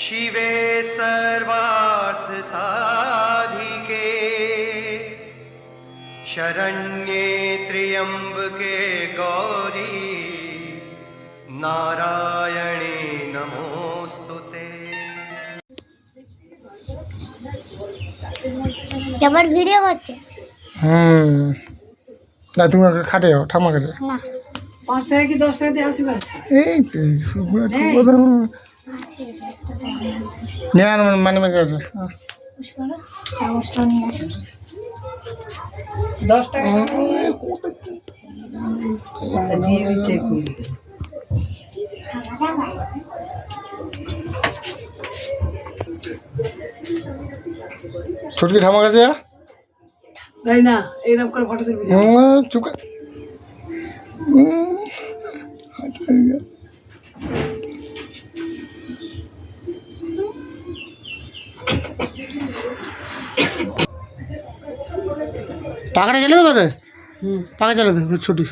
शिवे सर्वार्थ साधिके शरण्ये त्र्यंबके गौरी नारायणे नमोस्तुते। जबर वीडियो করছে। না তুমি খাটে যাও ঠাম্মা কাছে না 5 টাকা কি 10 টাকা দিয়ে আসবে? এই নিয়ে আনো মানে মেঘে আছে চামচটা নিয়ে আসো 10 টাকা দিয়ে দিতে কই। ছুটকি ঠাম্মা কাছে যা তাই না এইরকম করে ফটো তুলবি চুপ কর পাখাটা চলে দেবে রে পাখা চলে দেবে ছুটি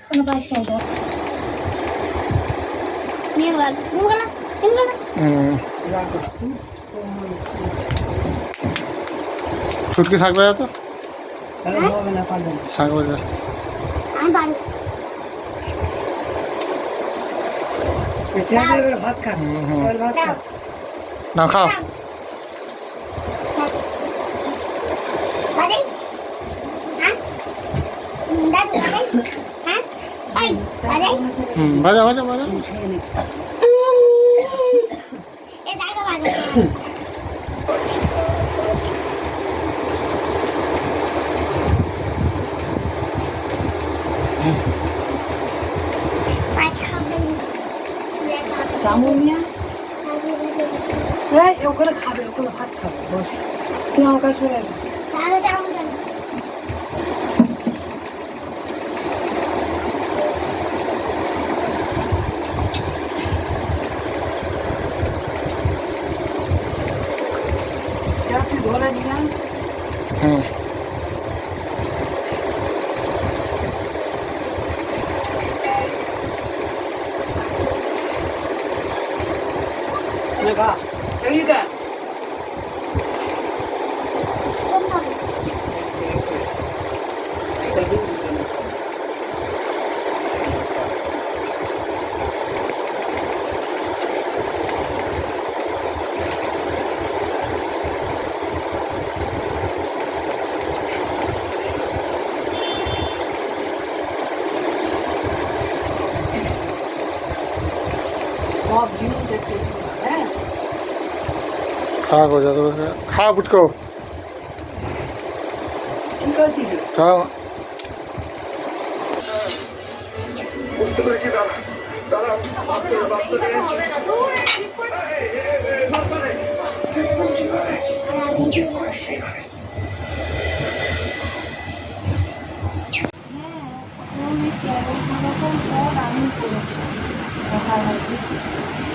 কোনো পয়সা দাও নিয়ে গেল ছুটকি থাকবে না তো হবে না পারবে না থাকবে না আমি বাড়ি পেছনে এবার ভাত খা এবার ভাত খা না খাও বাড়ি হ্যাঁ দাদু বাড়ি হ্যাঁ এই বাড়ি বাজা বাজা বাজা এ দাদু বাড়ি জামুনিয়া এই ওখানে খাবে ওখানে ভাত খাবে বস তুই আমার কাছে চলে আয় তাহলে যাবো চল যা তুই ধরে নিলাম হুম লেখা এই দে কোনটা সব জিনিস একটু হ্যাঁ খাওয়া করে যাতে খাওয়া ফুটকো কি করছিস খাওয়া বুঝতে পেরেছি দাদা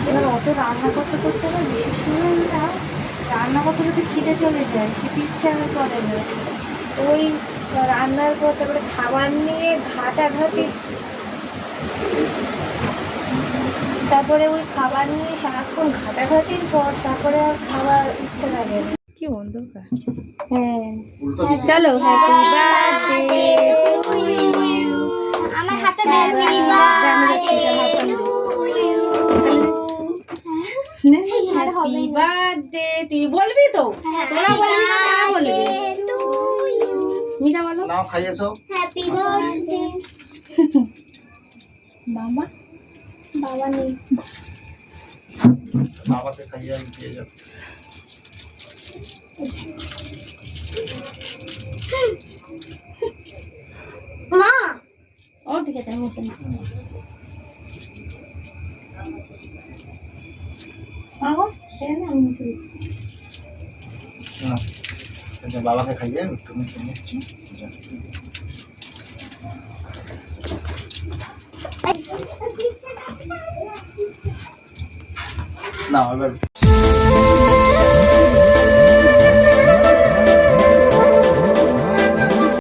এবার অত রান্না করতে করতে না বিশেষ করে না রান্না করতে যদি খিদে চলে যায় খেতে ইচ্ছা করে না ওই রান্নার পর তারপরে খাবার নিয়ে ঘাটাঘাটি তারপরে ওই খাবার নিয়ে সারাক্ষণ ঘাটাঘাটির পর তারপরে আর খাবার ইচ্ছা লাগে না কি অন্ধকার হ্যাঁ চলো হ্যাপি বার্থডে আমার হাতে হ্যাপি বার্থডে হ্যাপি বার্থডে তুই বলবি তো তোরা বলবি না তারা বলবে মিঠা বলো নাও খাইয়েছো হ্যাপি বার্থডে বাবা বাবা নেই বাবাকে খাইয়ে আমি দিয়ে যাবো মা ও ঠিক আছে আমি মুছে নিচ্ছি মাগো খেয়ে নে আমি মুছে দিচ্ছি বাবাকে খাইয়ে তুমি খেয়ে নিচ্ছি না এবার